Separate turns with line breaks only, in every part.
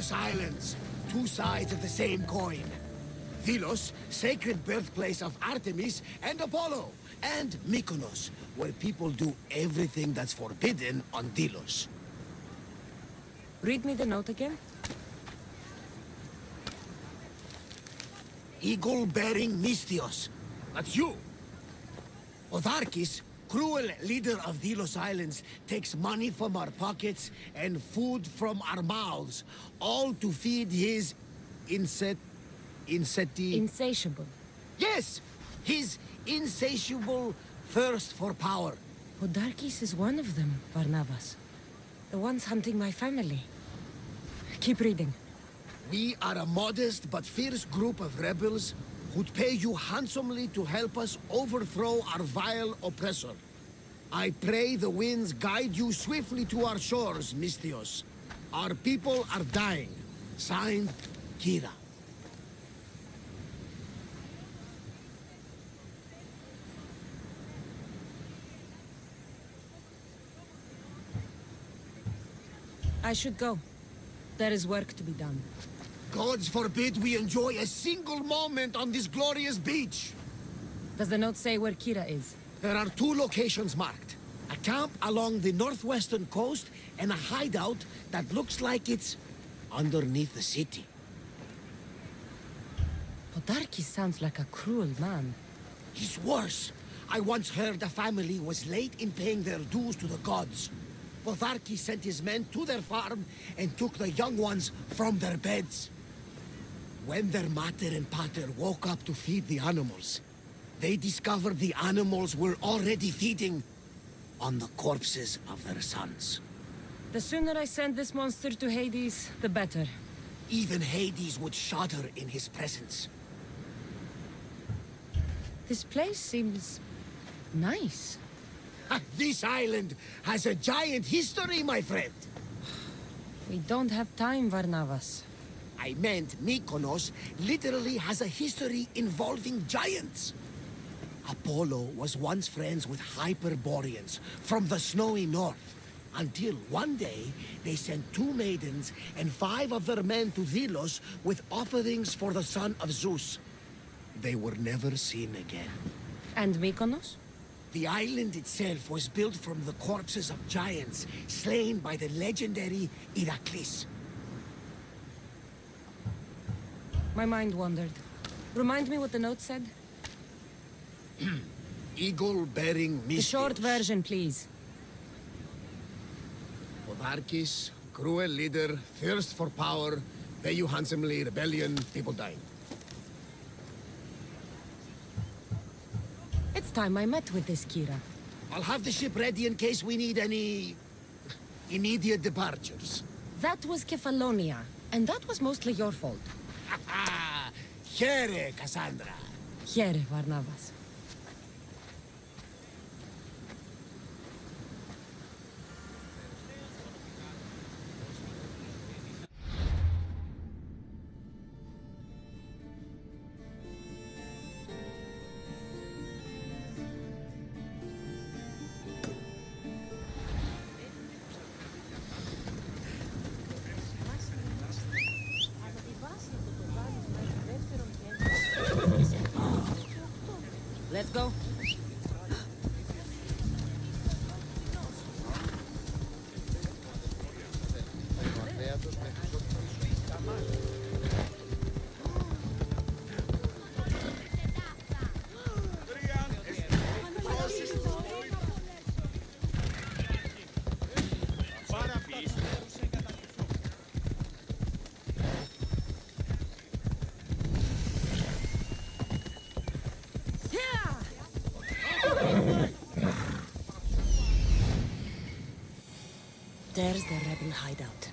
Delos Islands, two sides of the same coin. Delos, sacred birthplace of Artemis and Apollo, and Mykonos, where people do everything that's forbidden on Delos.
Read me the note again.
Eagle-bearing Mystios. That's you. Otharkis, cruel leader of Delos Islands, takes money from our pockets and food from our mouths, all to feed his
Insatiable.
Yes! His insatiable thirst for power.
Odarkis is one of them, Varnavas. The ones hunting my family. Keep reading.
We are a modest but fierce group of rebels who'd pay you handsomely to help us overthrow our vile oppressor. I pray the winds guide you swiftly to our shores, Mystios. Our people are dying. Signed, Kira.
I should go. There is work to be done.
Gods forbid we enjoy a single moment on this glorious beach!
Does the note say where Kira is?
There are two locations marked. A camp along the northwestern coast and a hideout that looks like it's underneath the city.
Podarkis sounds like a cruel man.
He's worse. I once heard a family was late in paying their dues to the gods. Potharki sent his men to their farm and took the young ones from their beds. When their mater and pater woke up to feed the animals, they discovered the animals were already feeding on the corpses of their sons.
The sooner I send this monster to Hades, the better.
Even Hades would shudder in his presence.
This place seems nice.
This island has a giant history, my friend.
We don't have time, Varnavas.
I meant Mykonos literally has a history involving giants. Apollo was once friends with Hyperboreans from the snowy north, until one day they sent 2 maidens and 5 of their men to Delos with offerings for the son of Zeus. They were never seen again.
And Mykonos?
The island itself was built from the corpses of giants slain by the legendary Iraklis.
My mind wandered. Remind me what the note said?
Eagle-bearing Mystios.
The short version, please.
Otharkis, cruel leader, thirst for power, pay you handsomely, rebellion, people dying.
It's time I met with this Kira.
I'll have the ship ready in case we need any immediate departures.
That was Kefalonia, and that was mostly your fault.
Ha ha! Here, Cassandra.
Here, Varnavas. Let's go. There's the rebel hideout.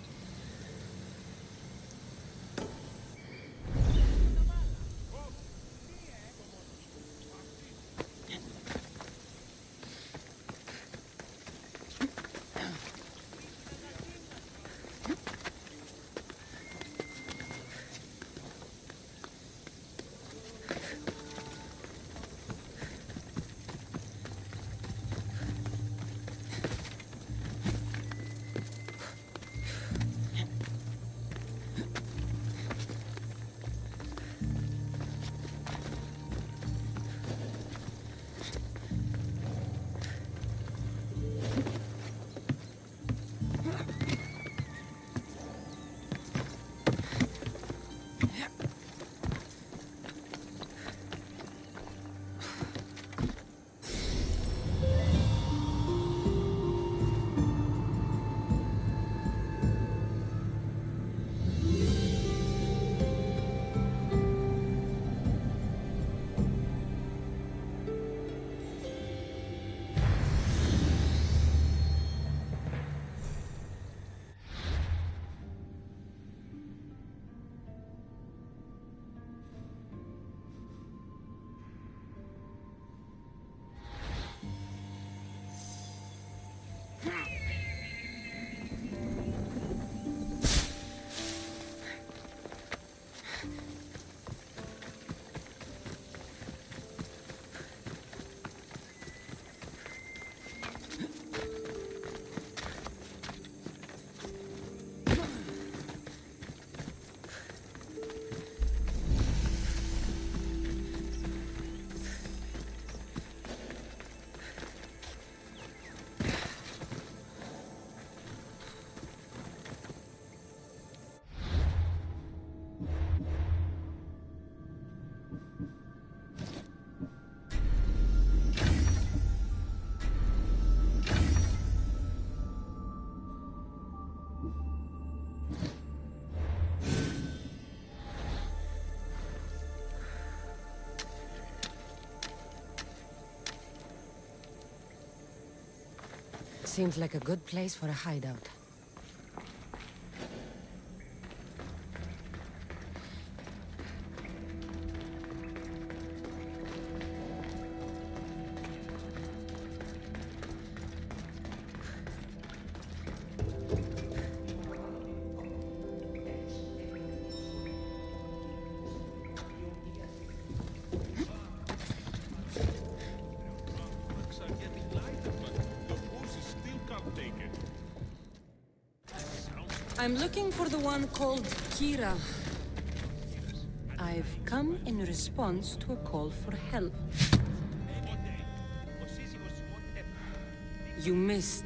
Seems like a good place for a hideout. I'm looking for the one called Kira. I've come in response to a call for help. You missed.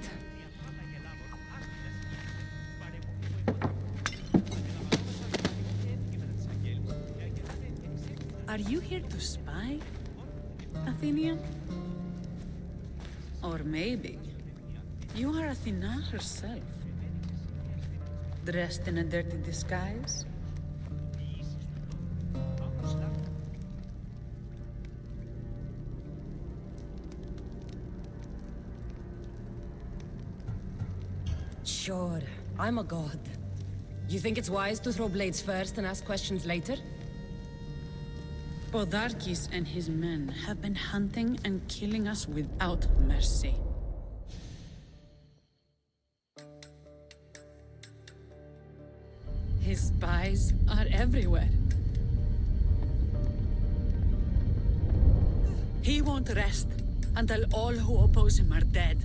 Are you here to spy, Athenian? Or maybe you are Athena herself, dressed in a dirty disguise?
Sure, I'm a god. You think it's wise to throw blades first and ask questions later?
Podarkis and his men have been hunting and killing us without mercy. His spies are everywhere. He won't rest until all who oppose him are dead.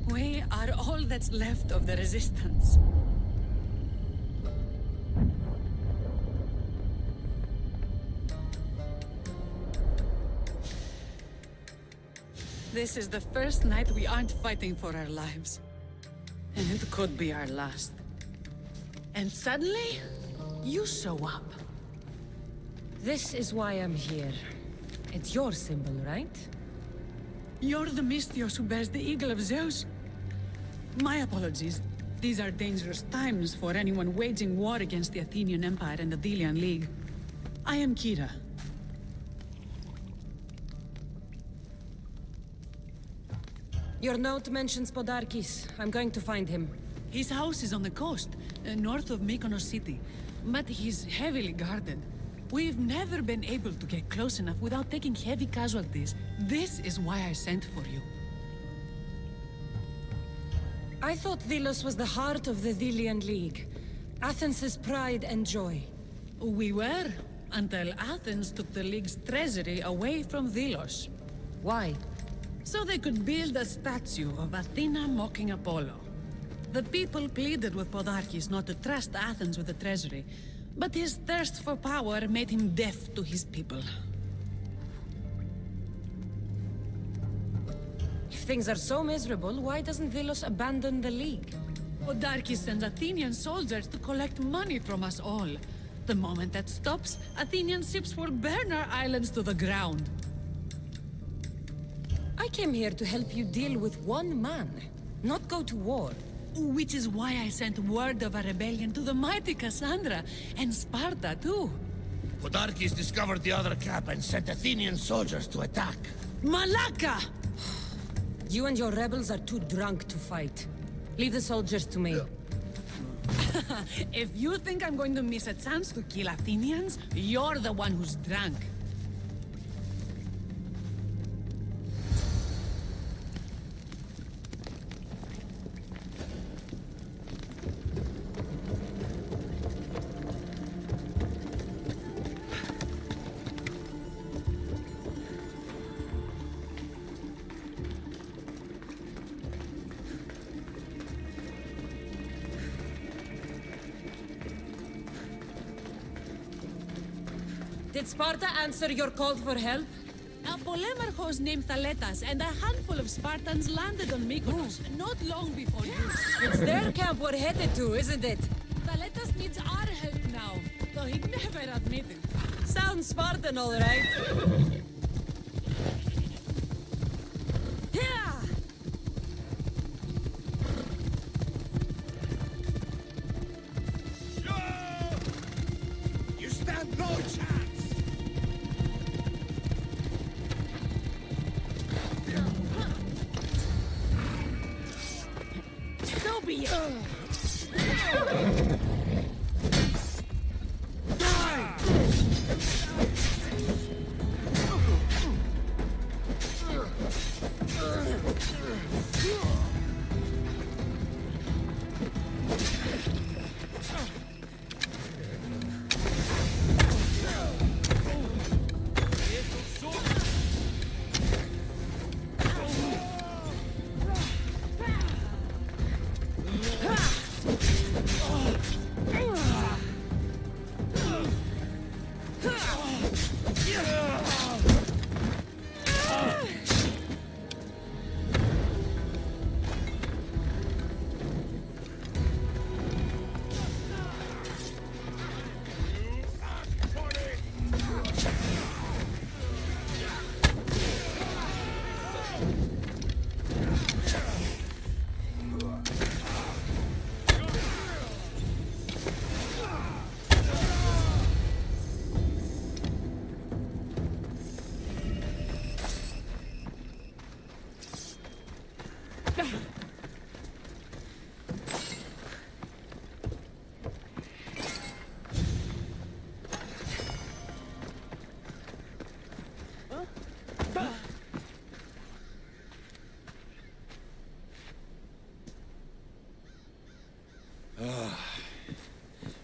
We are all that's left of the resistance. This is the first night we aren't fighting for our lives. And it could be our last. And suddenly, you show up.
This is why I'm here. It's your symbol, right?
You're the Mystios who bears the eagle of Zeus. My apologies. These are dangerous times for anyone waging war against the Athenian Empire and the Delian League. I am Kira.
Your note mentions Podarkis. I'm going to find him.
His house is on the coast, north of Mykonos city. But he's heavily guarded. We've never been able to get close enough without taking heavy casualties. This is why I sent for you.
I thought Delos was the heart of the Delian League. Athens' pride and joy.
We were, until Athens took the League's treasury away from Delos.
Why?
So they could build a statue of Athena mocking Apollo. The people pleaded with Podarkis not to trust Athens with the treasury, but his thirst for power made him deaf to his people.
If things are so miserable, why doesn't Delos abandon the League?
Podarkis sends Athenian soldiers to collect money from us all. The moment that stops, Athenian ships will burn our islands to the ground.
I came here to help you deal with one man, not go to war.
Which is why I sent word of a rebellion to the mighty Cassandra, and Sparta too.
Podarkis discovered the other camp and sent Athenian soldiers to attack.
Malaka!
You and your rebels are too drunk to fight. Leave the soldiers to me.
If you think I'm going to miss a chance to kill Athenians, you're the one who's drunk.
Did Sparta answer your call for help?
A polemarchos named Thaletas and a handful of Spartans landed on Mykonos not long before you.
It's their camp we're headed to, isn't it?
Thaletas needs our help now, though he'd never admit it.
Sounds Spartan, all right. Yeah!
You stand no chance!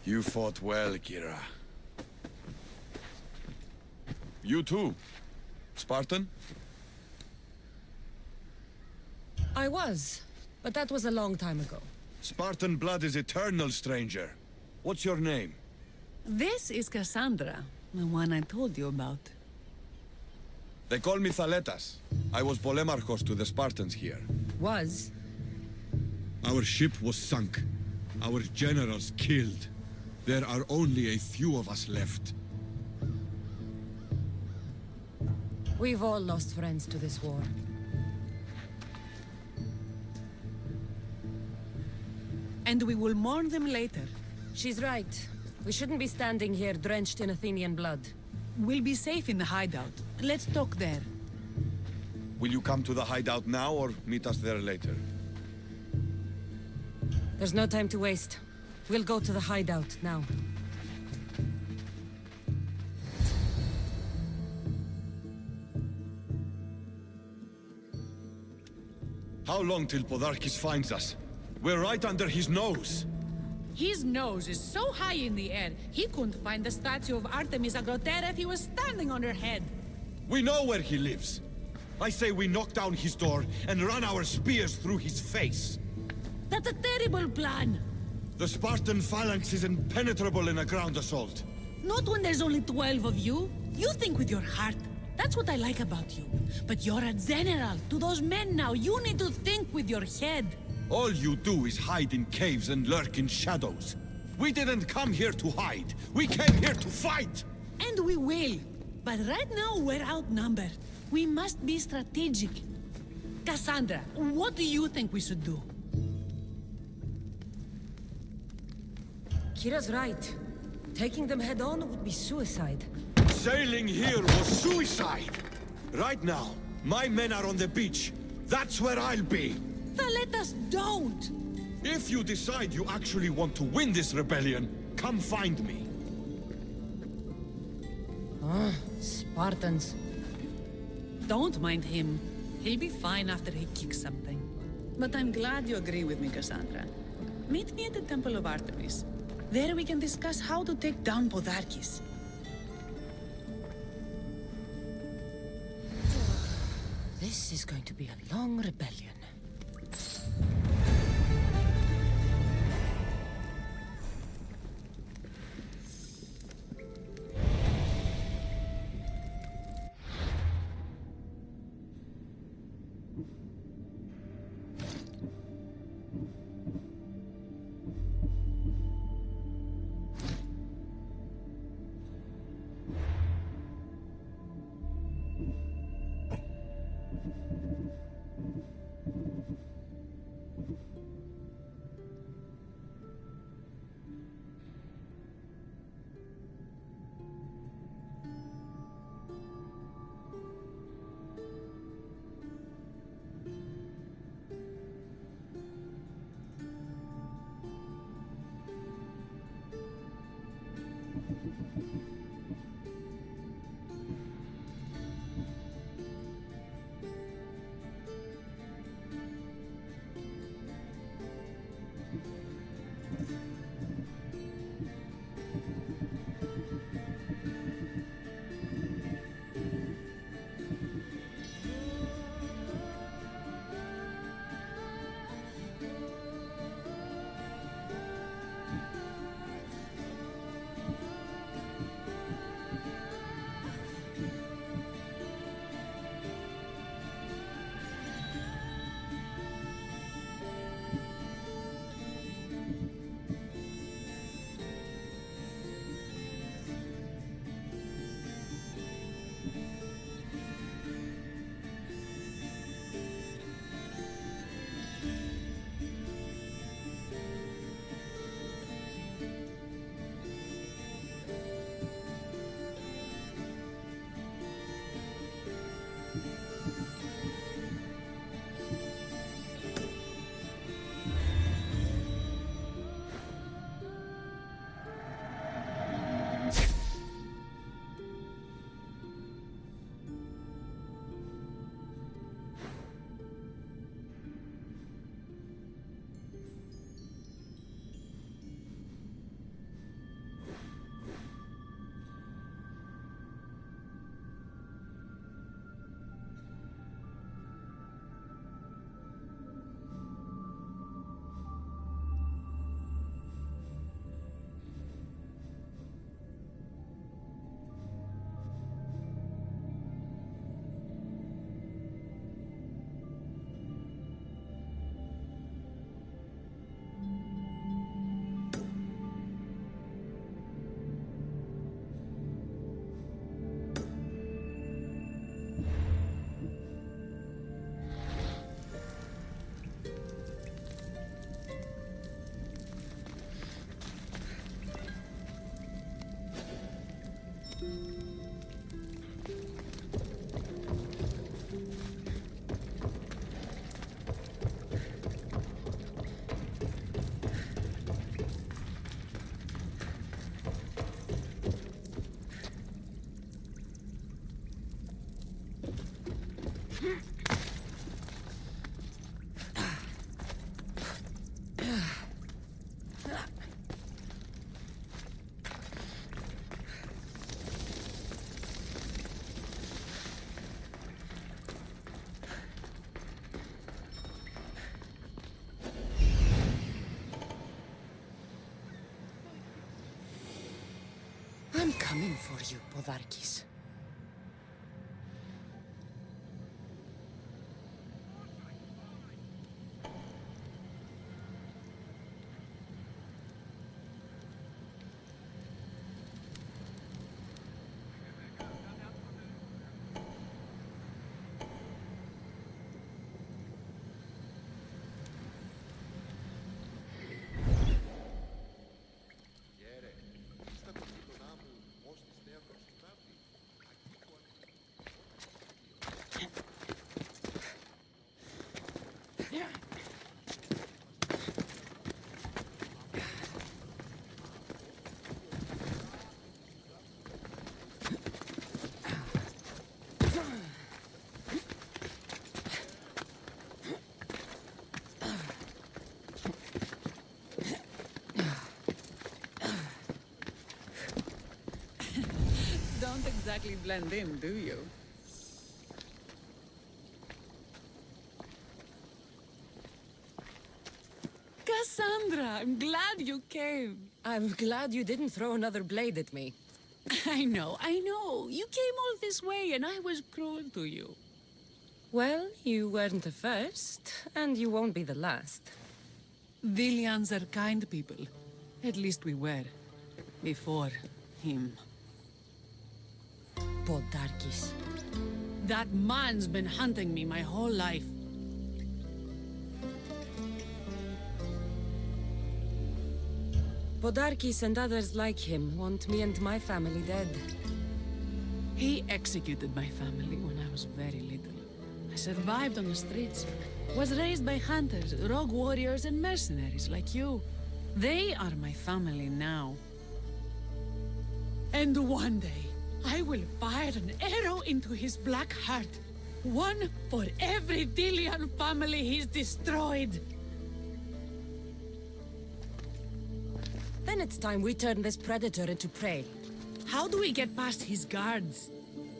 You fought well, Kira. You too. Spartan?
I was, but that was a long time ago.
Spartan blood is eternal, stranger. What's your name?
This is Cassandra, the one I told you about.
They call me Thaletas. I was Polemarchos to the Spartans here.
Was?
Our ship was sunk. Our generals killed. There are only a few of us left.
We've all lost friends to this war.
And we will mourn them later.
She's right. We shouldn't be standing here drenched in Athenian blood.
We'll be safe in the hideout. Let's talk there.
Will you come to the hideout now or meet us there later?
There's no time to waste. We'll go to the hideout now.
How long till Podarkis finds us? We're right under his nose.
His nose is so high in the air, he couldn't find the statue of Artemis Agrotera if he was standing on her head.
We know where he lives. I say we knock down his door and run our spears through his face.
That's a terrible plan.
The Spartan phalanx is impenetrable in a ground assault.
Not when there's only 12 of you. You think with your heart. That's what I like about you. But you're a general. To those men now, you need to think with your head.
All you do is hide in caves and lurk in shadows. We didn't come here to hide. We came here to fight!
And we will. But right now, we're outnumbered. We must be strategic. Cassandra, what do you think we should do?
Kira's right. Taking them head on would be suicide.
Sailing here was suicide! Right now, my men are on the beach. That's where I'll be.
Let us don't!
If you decide you actually want to win this rebellion, come find me.
Spartans.
Don't mind him. He'll be fine after he kicks something. But I'm glad you agree with me, Cassandra. Meet me at the Temple of Artemis. There we can discuss how to take down Podarkis.
This is going to be a long rebellion. I'm coming for you, Podarkis.
Don't exactly blend in, do you? Cassandra, I'm glad you came.
I'm glad you didn't throw another blade at me.
I know. You came all this way and I was cruel to you.
Well, you weren't the first, and you won't be the last.
Dilians are kind people. At least we were. Before him.
Podarkis.
That man's been hunting me my whole life.
Podarkis and others like him want me and my family dead.
He executed my family when I was very little. I survived on the streets. Was raised by hunters, rogue warriors, and mercenaries like you. They are my family now. And one day, I will fire an arrow into his black heart. One for every Dilian family he's destroyed.
Then it's time we turn this predator into prey.
How do we get past his guards?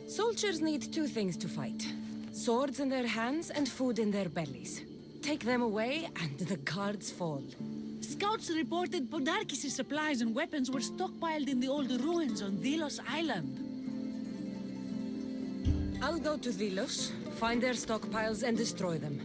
Soldiers need two things to fight. Swords in their hands and food in their bellies. Take them away, and the guards fall.
Scouts reported Podarkis' supplies and weapons were stockpiled in the old ruins on Delos Island.
I'll go to Delos, find their stockpiles, and destroy them.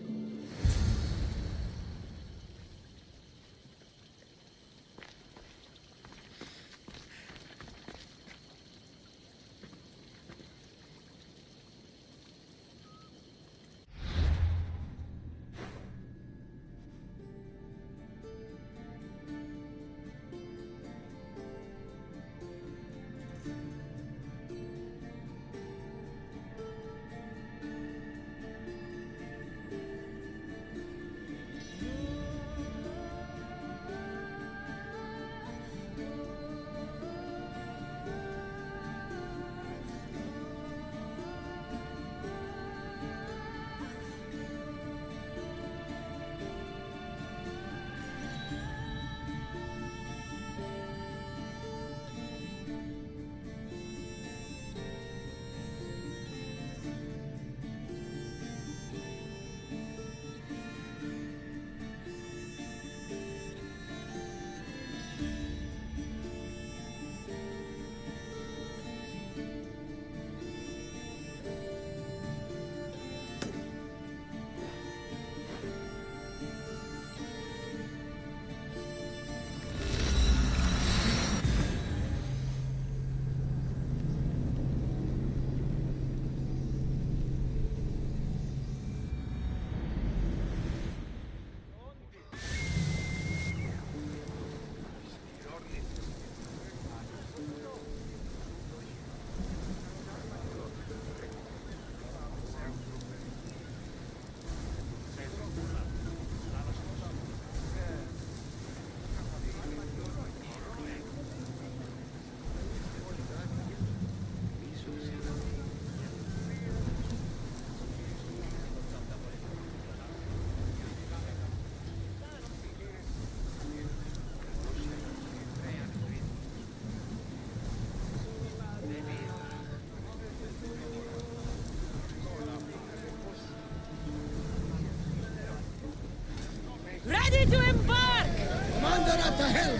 Ready to embark!
Commander at the helm!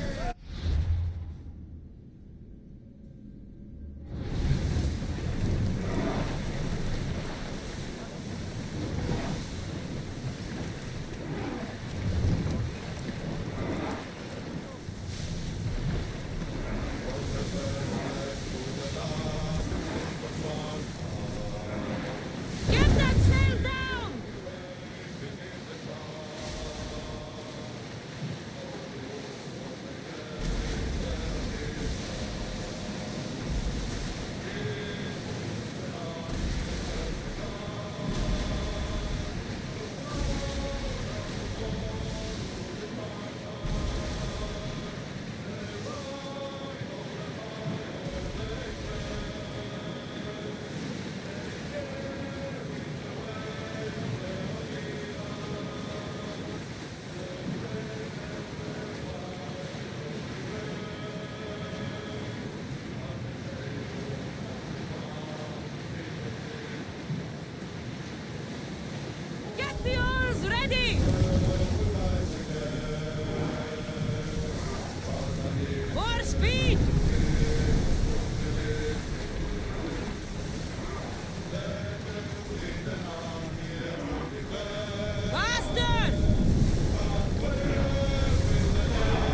Get that sail down! Get the oars ready! More speed! Faster!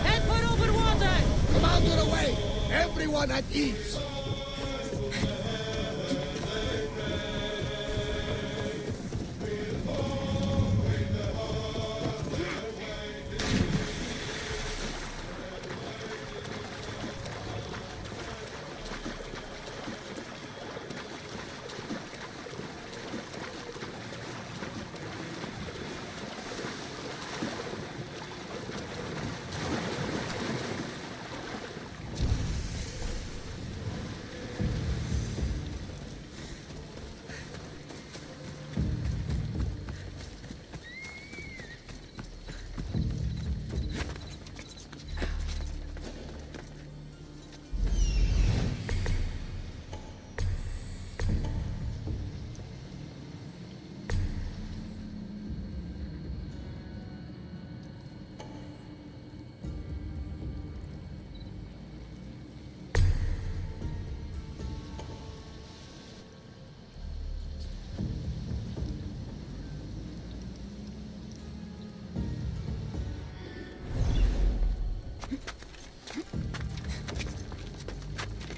Head for open water!
Commander away! Everyone at ease!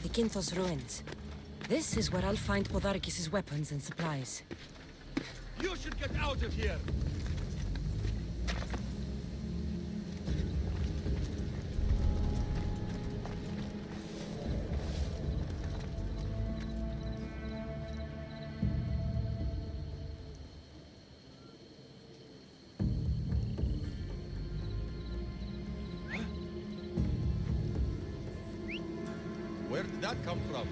The Kinthos ruins. This is where I'll find Podarkis' weapons and supplies.
You should get out of here! Where did that come from?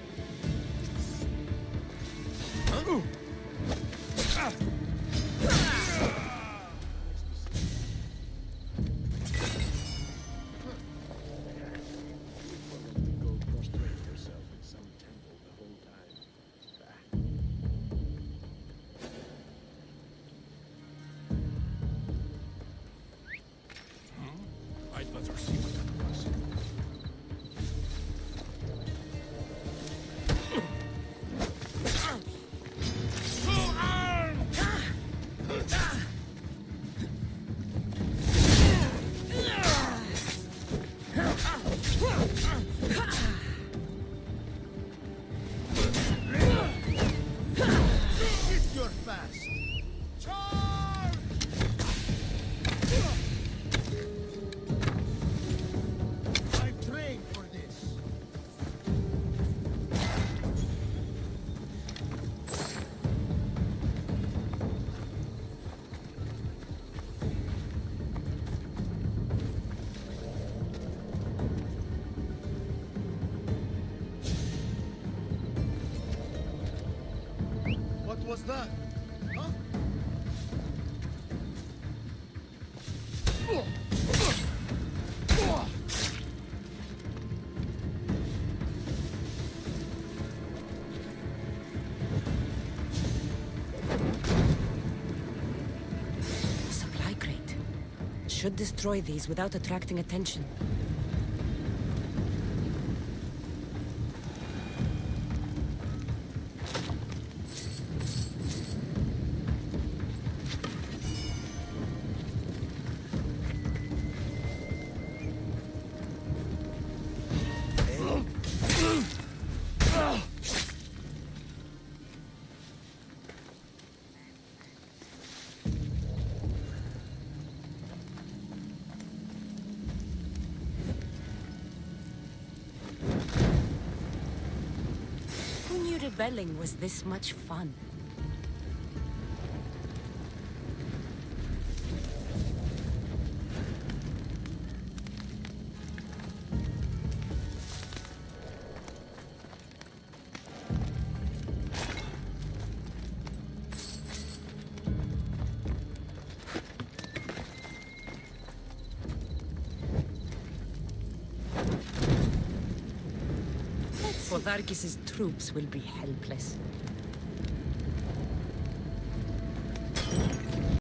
I'd better see what that was.
Hit your fast!
Charge!
I've trained for this. What was that? Huh?
Supply crate. should destroy these without attracting attention. Who knew rebelling was this much fun? Potharkis's troops will be helpless.